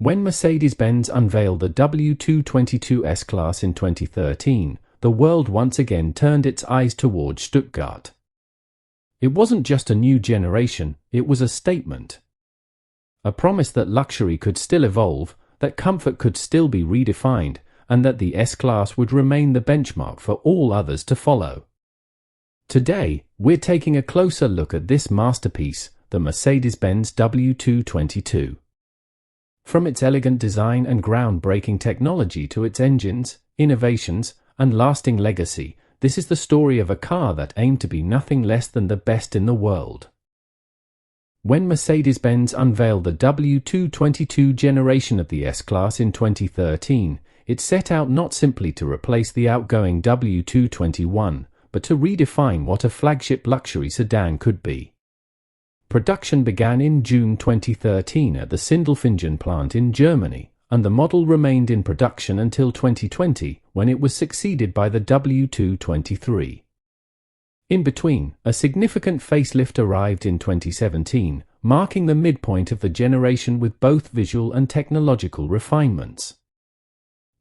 When Mercedes-Benz unveiled the W222 S-Class in 2013, the world once again turned its eyes towards Stuttgart. It wasn't just a new generation, it was a statement. A promise that luxury could still evolve, that comfort could still be redefined, and that the S-Class would remain the benchmark for all others to follow. Today, we're taking a closer look at this masterpiece, the Mercedes-Benz W222. From its elegant design and groundbreaking technology to its engines, innovations, and lasting legacy, this is the story of a car that aimed to be nothing less than the best in the world. When Mercedes-Benz unveiled the W222 generation of the S-Class in 2013, it set out not simply to replace the outgoing W221, but to redefine what a flagship luxury sedan could be. Production began in June 2013 at the Sindelfingen plant in Germany, and the model remained in production until 2020, when it was succeeded by the W223. In between, a significant facelift arrived in 2017, marking the midpoint of the generation with both visual and technological refinements.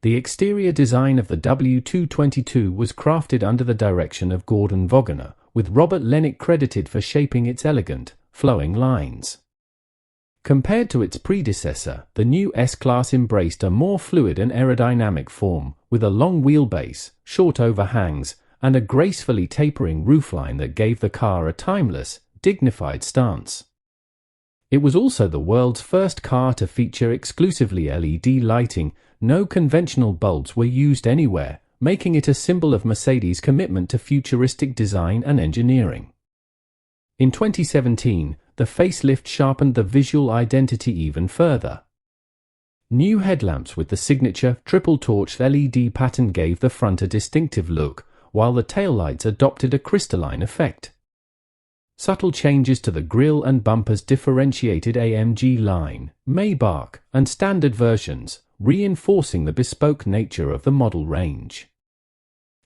The exterior design of the W222 was crafted under the direction of Gordon Vogener, with Robert Lennick credited for shaping its elegant, flowing lines. Compared to its predecessor, the new S-Class embraced a more fluid and aerodynamic form, with a long wheelbase, short overhangs, and a gracefully tapering roofline that gave the car a timeless, dignified stance. It was also the world's first car to feature exclusively LED lighting. No conventional bulbs were used anywhere, making it a symbol of Mercedes' commitment to futuristic design and engineering. In 2017, the facelift sharpened the visual identity even further. New headlamps with the signature triple-torch LED pattern gave the front a distinctive look, while the taillights adopted a crystalline effect. Subtle changes to the grille and bumpers differentiated AMG line, Maybach, and standard versions, reinforcing the bespoke nature of the model range.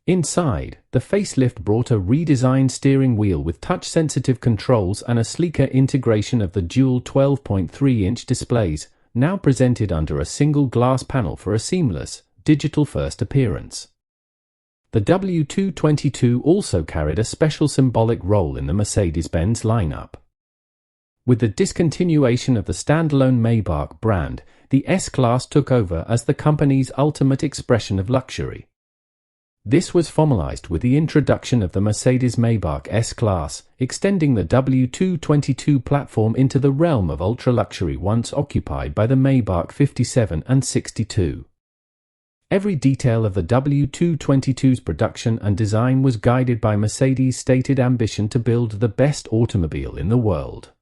Inside, the facelift brought a redesigned steering wheel with touch-sensitive controls and a sleeker integration of the dual 12.3-inch displays, now presented under a single glass panel for a seamless, digital-first appearance. The W222 also carried a special symbolic role in the Mercedes-Benz lineup. With the discontinuation of the standalone Maybach brand, the S-Class took over as the company's ultimate expression of luxury. This was formalized with the introduction of the Mercedes Maybach S-Class, extending the W222 platform into the realm of ultra-luxury once occupied by the Maybach 57 and 62. Every detail of the W222's production and design was guided by Mercedes' stated ambition to build the best automobile in the world.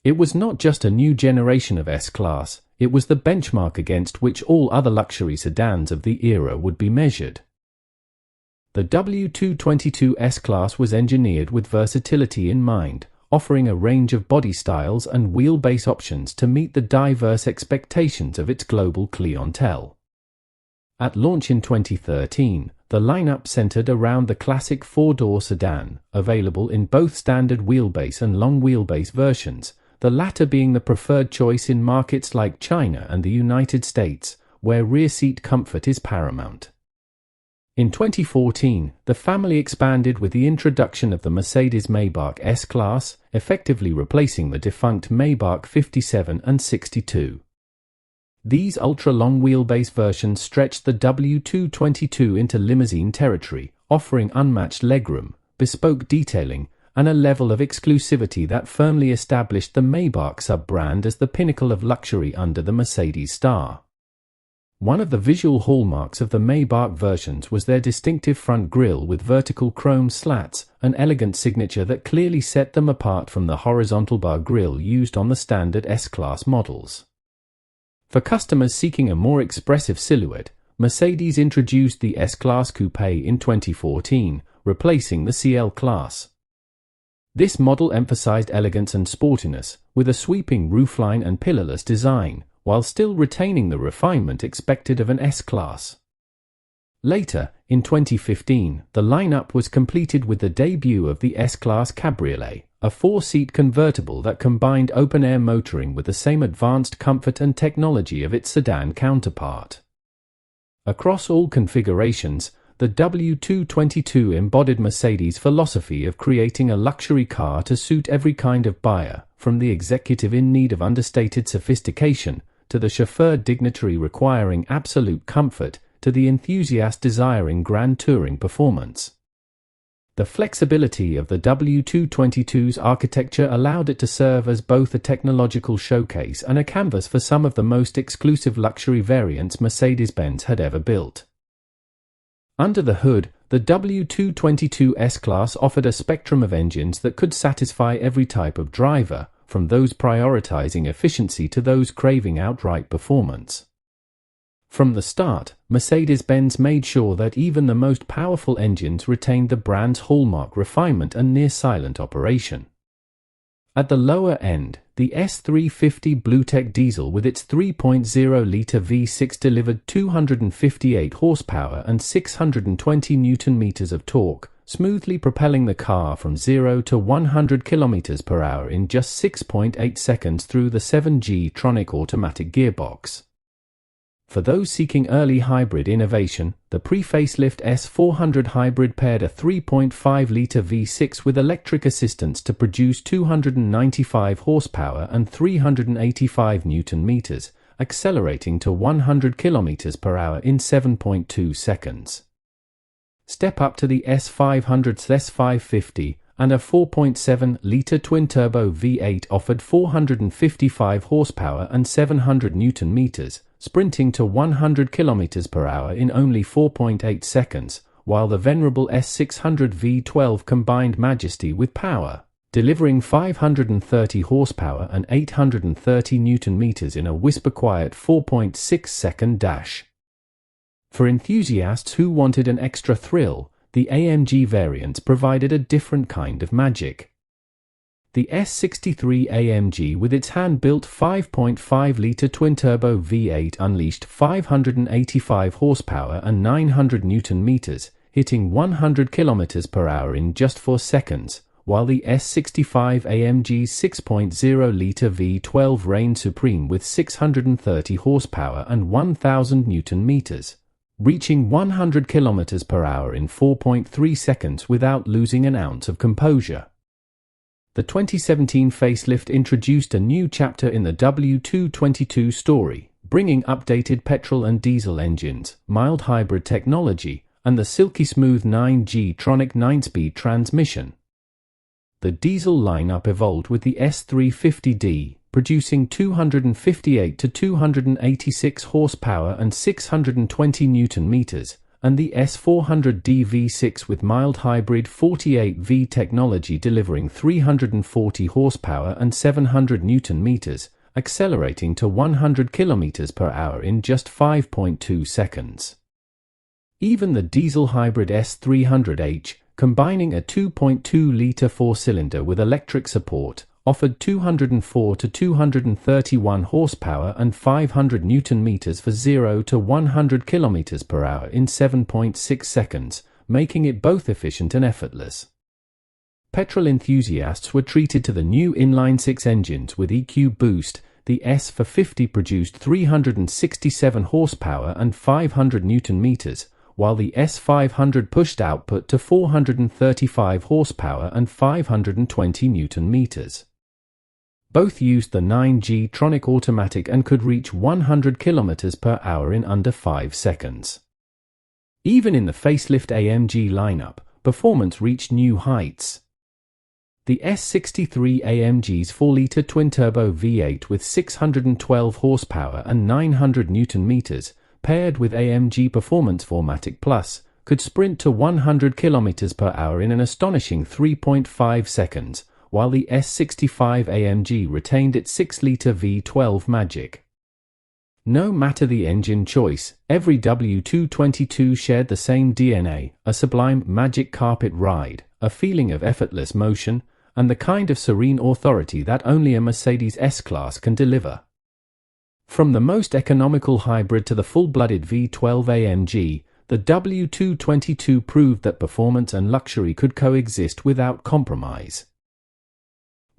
It was not just a new generation of S-Class, it was the benchmark against which all other luxury sedans of the era would be measured. The W222 S-Class was engineered with versatility in mind, offering a range of body styles and wheelbase options to meet the diverse expectations of its global clientele. At launch in 2013, the lineup centered around the classic four-door sedan, available in both standard wheelbase and long wheelbase versions, the latter being the preferred choice in markets like China and the United States, where rear seat comfort is paramount. In 2014, the family expanded with the introduction of the Mercedes Maybach S-Class, effectively replacing the defunct Maybach 57 and 62. These ultra-long wheelbase versions stretched the W222 into limousine territory, offering unmatched legroom, bespoke detailing, and a level of exclusivity that firmly established the Maybach sub-brand as the pinnacle of luxury under the Mercedes star. One of the visual hallmarks of the Maybach versions was their distinctive front grille with vertical chrome slats, an elegant signature that clearly set them apart from the horizontal bar grille used on the standard S-Class models. For customers seeking a more expressive silhouette, Mercedes introduced the S-Class Coupe in 2014, replacing the CL Class. This model emphasized elegance and sportiness, with a sweeping roofline and pillarless design, while still retaining the refinement expected of an S-Class. Later, in 2015, the lineup was completed with the debut of the S-Class Cabriolet, a 4-seat convertible that combined open-air motoring with the same advanced comfort and technology of its sedan counterpart. Across all configurations, the W222 embodied Mercedes' philosophy of creating a luxury car to suit every kind of buyer, from the executive in need of understated sophistication, to the chauffeur dignitary requiring absolute comfort, to the enthusiast desiring grand touring performance. The flexibility of the W222's architecture allowed it to serve as both a technological showcase and a canvas for some of the most exclusive luxury variants Mercedes-Benz had ever built. Under the hood, the W222 S-Class offered a spectrum of engines that could satisfy every type of driver, from those prioritizing efficiency to those craving outright performance. From the start, Mercedes-Benz made sure that even the most powerful engines retained the brand's hallmark refinement and near-silent operation. At the lower end, the S350 BlueTech diesel with its 3.0-litre V6 delivered 258 horsepower and 620 Nm of torque, smoothly propelling the car from 0 to 100 km/h in just 6.8 seconds through the 7G-tronic automatic gearbox. For those seeking early hybrid innovation, the pre-facelift S400 hybrid paired a 3.5-litre V6 with electric assistance to produce 295 horsepower and 385 Nm, accelerating to 100 km/h in 7.2 seconds. Step up to the S500's S550, and a 4.7-litre twin-turbo V8 offered 455 horsepower and 700 Nm, sprinting to 100 km/h in only 4.8 seconds, while the venerable S600 V12 combined majesty with power, delivering 530 horsepower and 830 Nm in a whisper-quiet 4.6-second dash. For enthusiasts who wanted an extra thrill, the AMG variants provided a different kind of magic. The S63 AMG with its hand-built 5.5-litre twin-turbo V8 unleashed 585 horsepower and 900 Nm, hitting 100 km/h in just 4 seconds, while the S65 AMG's 6.0-litre V12 reigned supreme with 630 horsepower and 1000 Nm, reaching 100 km/h in 4.3 seconds without losing an ounce of composure. The 2017 facelift introduced a new chapter in the W222 story, bringing updated petrol and diesel engines, mild hybrid technology, and the silky smooth 9G-tronic 9-speed transmission. The diesel lineup evolved with the S350D, producing 258 to 286 horsepower and 620 Nm, and the S400D V6 with mild hybrid 48V technology delivering 340 horsepower and 700 Nm, accelerating to 100 km/h in just 5.2 seconds. Even the diesel hybrid S300H, combining a 2.2-litre 4-cylinder with electric support, offered 204 to 231 horsepower and 500 Nm for 0 to 100 km/h in 7.6 seconds, making it both efficient and effortless. Petrol enthusiasts were treated to the new inline-6 engines with EQ boost. The S450 produced 367 horsepower and 500 Nm, while the S500 pushed output to 435 horsepower and 520 Nm. Both used the 9G-tronic automatic and could reach 100 km/h in under 5 seconds. Even in the facelift AMG lineup, performance reached new heights. The S63 AMG's 4-litre twin-turbo V8 with 612 horsepower and 900 Nm, paired with AMG Performance 4MATIC Plus, could sprint to 100 km/h in an astonishing 3.5 seconds, while the S65 AMG retained its 6-litre V12 magic. No matter the engine choice, every W222 shared the same DNA, a sublime magic carpet ride, a feeling of effortless motion, and the kind of serene authority that only a Mercedes S-Class can deliver. From the most economical hybrid to the full-blooded V12 AMG, the W222 proved that performance and luxury could coexist without compromise.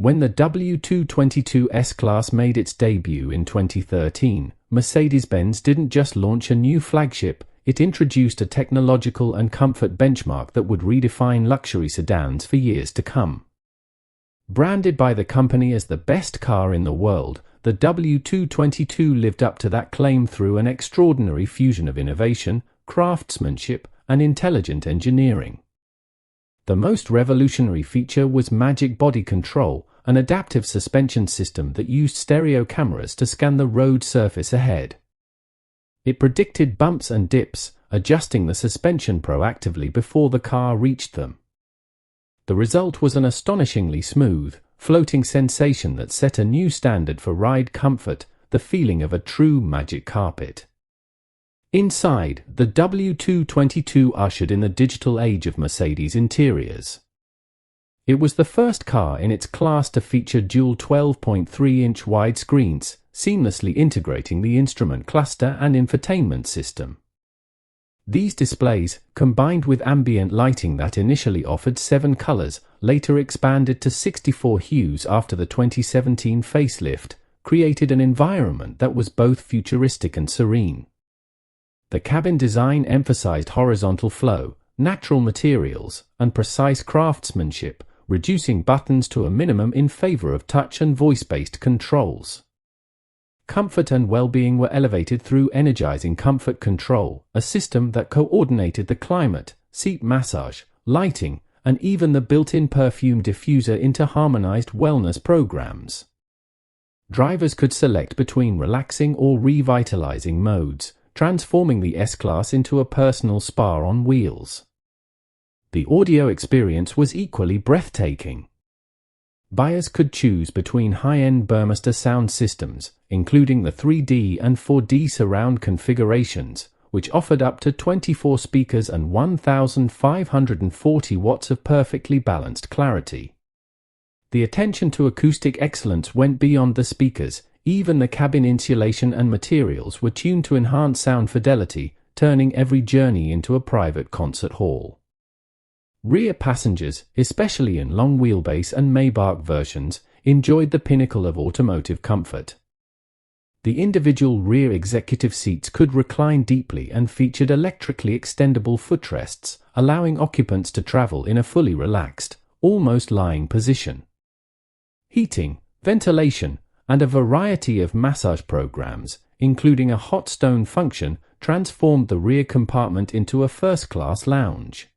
When the W222 S-Class made its debut in 2013, Mercedes-Benz didn't just launch a new flagship, it introduced a technological and comfort benchmark that would redefine luxury sedans for years to come. Branded by the company as the best car in the world, the W222 lived up to that claim through an extraordinary fusion of innovation, craftsmanship, and intelligent engineering. The most revolutionary feature was Magic Body Control, an adaptive suspension system that used stereo cameras to scan the road surface ahead. It predicted bumps and dips, adjusting the suspension proactively before the car reached them. The result was an astonishingly smooth, floating sensation that set a new standard for ride comfort, the feeling of a true magic carpet. Inside, the W222 ushered in the digital age of Mercedes interiors. It was the first car in its class to feature dual 12.3-inch wide screens, seamlessly integrating the instrument cluster and infotainment system. These displays, combined with ambient lighting that initially offered 7 colors, later expanded to 64 hues after the 2017 facelift, created an environment that was both futuristic and serene. The cabin design emphasized horizontal flow, natural materials, and precise craftsmanship, reducing buttons to a minimum in favor of touch and voice-based controls. Comfort and well-being were elevated through energizing comfort control, a system that coordinated the climate, seat massage, lighting, and even the built-in perfume diffuser into harmonized wellness programs. Drivers could select between relaxing or revitalizing modes, transforming the S-Class into a personal spa on wheels. The audio experience was equally breathtaking. Buyers could choose between high-end Burmester sound systems, including the 3D and 4D surround configurations, which offered up to 24 speakers and 1,540 watts of perfectly balanced clarity. The attention to acoustic excellence went beyond the speakers. Even the cabin insulation and materials were tuned to enhance sound fidelity, turning every journey into a private concert hall. Rear passengers, especially in long wheelbase and Maybach versions, enjoyed the pinnacle of automotive comfort. The individual rear executive seats could recline deeply and featured electrically extendable footrests, allowing occupants to travel in a fully relaxed, almost lying position. Heating, ventilation, and a variety of massage programs, including a hot stone function, transformed the rear compartment into a first-class lounge.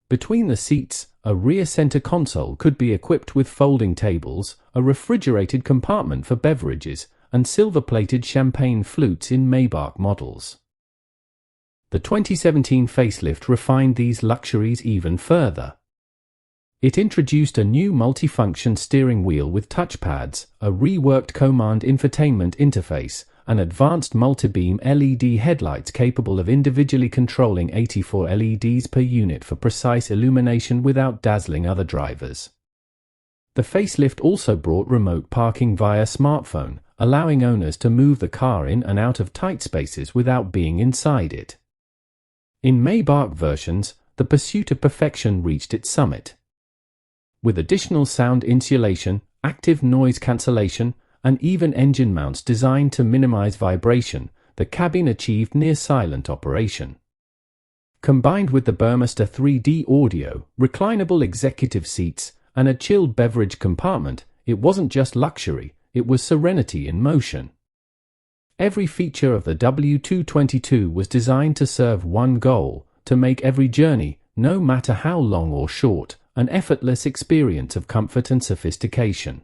Between the seats, a rear center console could be equipped with folding tables, a refrigerated compartment for beverages, and silver-plated champagne flutes in Maybach models. The 2017 facelift refined these luxuries even further. It introduced a new multifunction steering wheel with touchpads, a reworked Command infotainment interface, and advanced multi-beam LED headlights capable of individually controlling 84 LEDs per unit for precise illumination without dazzling other drivers. The facelift also brought remote parking via smartphone, allowing owners to move the car in and out of tight spaces without being inside it. In Maybach versions, the pursuit of perfection reached its summit. With additional sound insulation, active noise cancellation, and even engine mounts designed to minimize vibration, the cabin achieved near-silent operation. Combined with the Burmester 3D audio, reclinable executive seats, and a chilled beverage compartment, it wasn't just luxury, it was serenity in motion. Every feature of the W222 was designed to serve one goal: to make every journey, no matter how long or short, an effortless experience of comfort and sophistication.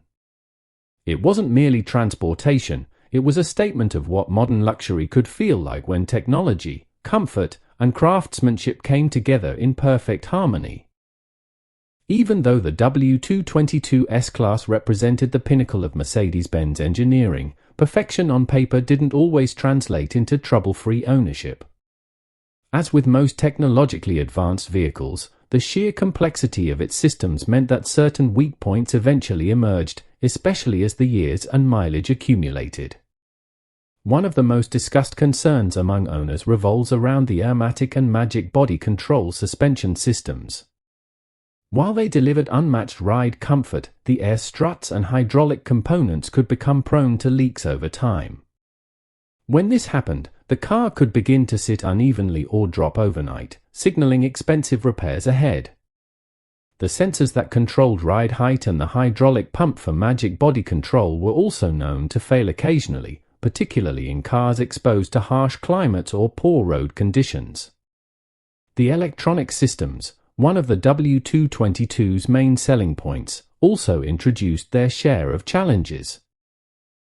It wasn't merely transportation, it was a statement of what modern luxury could feel like when technology, comfort, and craftsmanship came together in perfect harmony. Even though the W222 S-Class represented the pinnacle of Mercedes-Benz engineering, perfection on paper didn't always translate into trouble-free ownership. As with most technologically advanced vehicles, the sheer complexity of its systems meant that certain weak points eventually emerged, especially as the years and mileage accumulated. One of the most discussed concerns among owners revolves around the automatic and Magic Body Control suspension systems. While they delivered unmatched ride comfort, the air struts and hydraulic components could become prone to leaks over time. When this happened, the car could begin to sit unevenly or drop overnight, signaling expensive repairs ahead. The sensors that controlled ride height and the hydraulic pump for magic body control were also known to fail occasionally, particularly in cars exposed to harsh climates or poor road conditions. The electronic systems, one of the W222's main selling points, also introduced their share of challenges.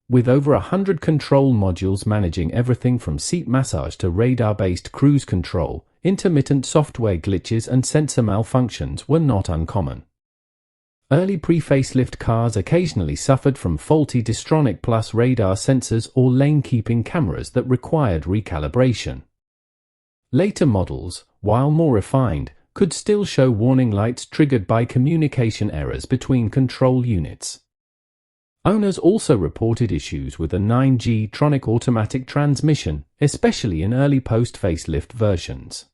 With over 100 control modules managing everything from seat massage to radar-based cruise control, intermittent software glitches and sensor malfunctions were not uncommon. Early pre-facelift cars occasionally suffered from faulty Distronic Plus radar sensors or lane-keeping cameras that required recalibration. Later models, while more refined, could still show warning lights triggered by communication errors between control units. Owners also reported issues with a 9G tronic automatic transmission, especially in early post-facelift versions.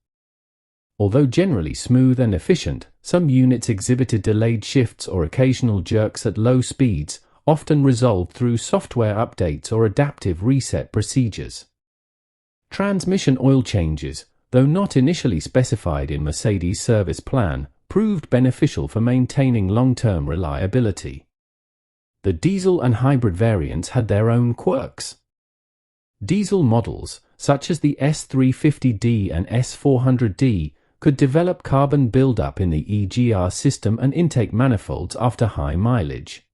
Although generally smooth and efficient, some units exhibited delayed shifts or occasional jerks at low speeds, often resolved through software updates or adaptive reset procedures. Transmission oil changes, though not initially specified in Mercedes' service plan, proved beneficial for maintaining long-term reliability. The diesel and hybrid variants had their own quirks. Diesel models, such as the S350D and S400D, could develop carbon buildup in the EGR system and intake manifolds after high mileage.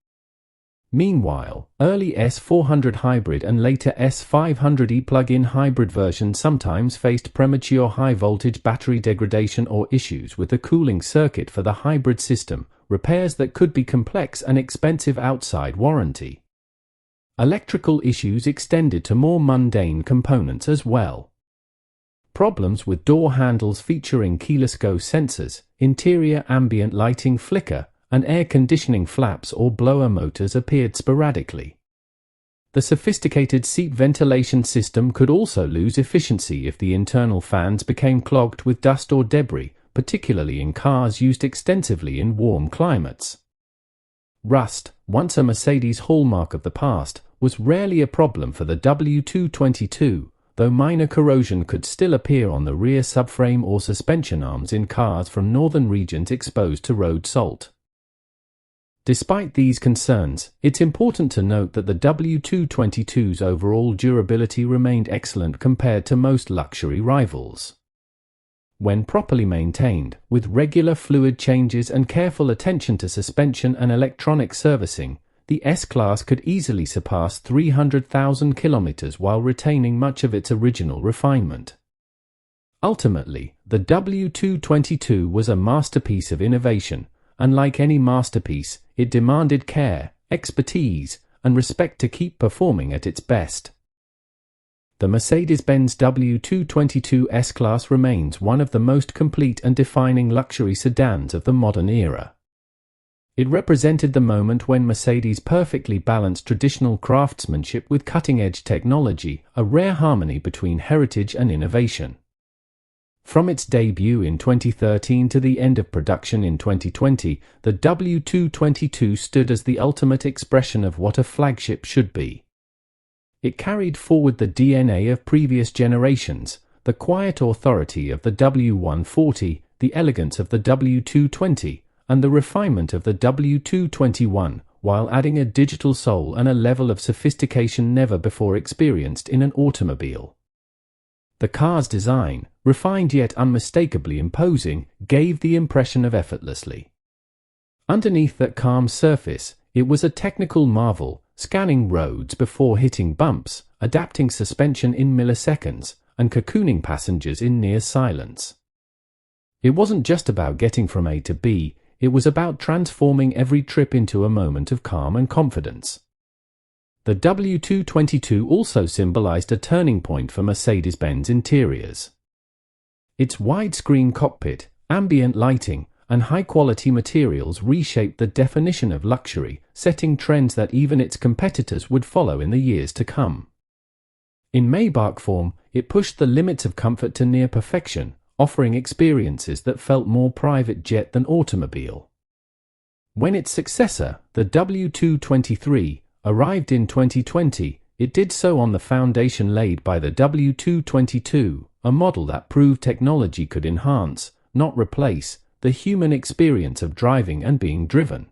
Meanwhile, early S400 hybrid and later S500E plug-in hybrid versions sometimes faced premature high-voltage battery degradation or issues with the cooling circuit for the hybrid system, repairs that could be complex and expensive outside warranty. Electrical issues extended to more mundane components as well. Problems with door handles featuring keyless go sensors, interior ambient lighting flicker, and air conditioning flaps or blower motors appeared sporadically. The sophisticated seat ventilation system could also lose efficiency if the internal fans became clogged with dust or debris, particularly in cars used extensively in warm climates. Rust, once a Mercedes hallmark of the past, was rarely a problem for the W222, though minor corrosion could still appear on the rear subframe or suspension arms in cars from northern regions exposed to road salt. Despite these concerns, it's important to note that the W222's overall durability remained excellent compared to most luxury rivals. When properly maintained, with regular fluid changes and careful attention to suspension and electronic servicing, the S-Class could easily surpass 300,000 kilometers while retaining much of its original refinement. Ultimately, the W222 was a masterpiece of innovation, and like any masterpiece, it demanded care, expertise, and respect to keep performing at its best. The Mercedes-Benz W222 S-Class remains one of the most complete and defining luxury sedans of the modern era. It represented the moment when Mercedes perfectly balanced traditional craftsmanship with cutting-edge technology, a rare harmony between heritage and innovation. From its debut in 2013 to the end of production in 2020, the W222 stood as the ultimate expression of what a flagship should be. It carried forward the DNA of previous generations, the quiet authority of the W140, the elegance of the W220, and the refinement of the W221, while adding a digital soul and a level of sophistication never before experienced in an automobile. The car's design, refined yet unmistakably imposing, gave the impression of effortlessly. Underneath that calm surface, it was a technical marvel, scanning roads before hitting bumps, adapting suspension in milliseconds, and cocooning passengers in near silence. It wasn't just about getting from A to B, it was about transforming every trip into a moment of calm and confidence. The W222 also symbolized a turning point for Mercedes-Benz interiors. Its widescreen cockpit, ambient lighting, and high-quality materials reshaped the definition of luxury, setting trends that even its competitors would follow in the years to come. In Maybach form, it pushed the limits of comfort to near perfection, offering experiences that felt more private jet than automobile. When its successor, the W223, arrived in 2020, it did so on the foundation laid by the W222, a model that proved technology could enhance, not replace, the human experience of driving and being driven.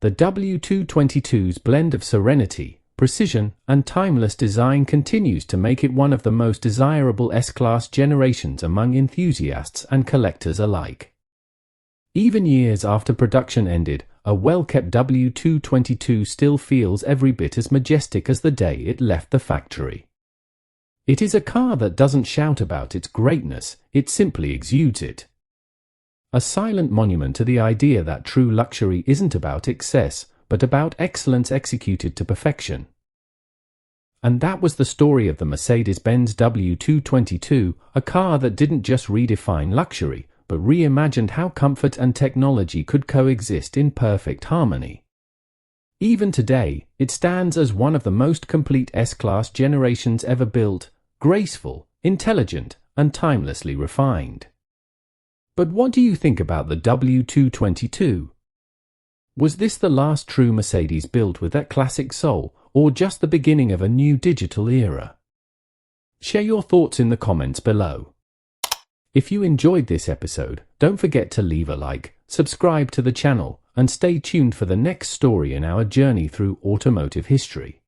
The W222's blend of serenity, precision, and timeless design continues to make it one of the most desirable S-Class generations among enthusiasts and collectors alike. Even years after production ended, a well-kept W222 still feels every bit as majestic as the day it left the factory. It is a car that doesn't shout about its greatness, it simply exudes it. A silent monument to the idea that true luxury isn't about excess, but about excellence executed to perfection. And that was the story of the Mercedes-Benz W222, a car that didn't just redefine luxury, but reimagined how comfort and technology could coexist in perfect harmony. Even today, it stands as one of the most complete S-Class generations ever built, graceful, intelligent, and timelessly refined. But what do you think about the W222? Was this the last true Mercedes built with that classic soul, or just the beginning of a new digital era? Share your thoughts in the comments below. If you enjoyed this episode, don't forget to leave a like, subscribe to the channel, and stay tuned for the next story in our journey through automotive history.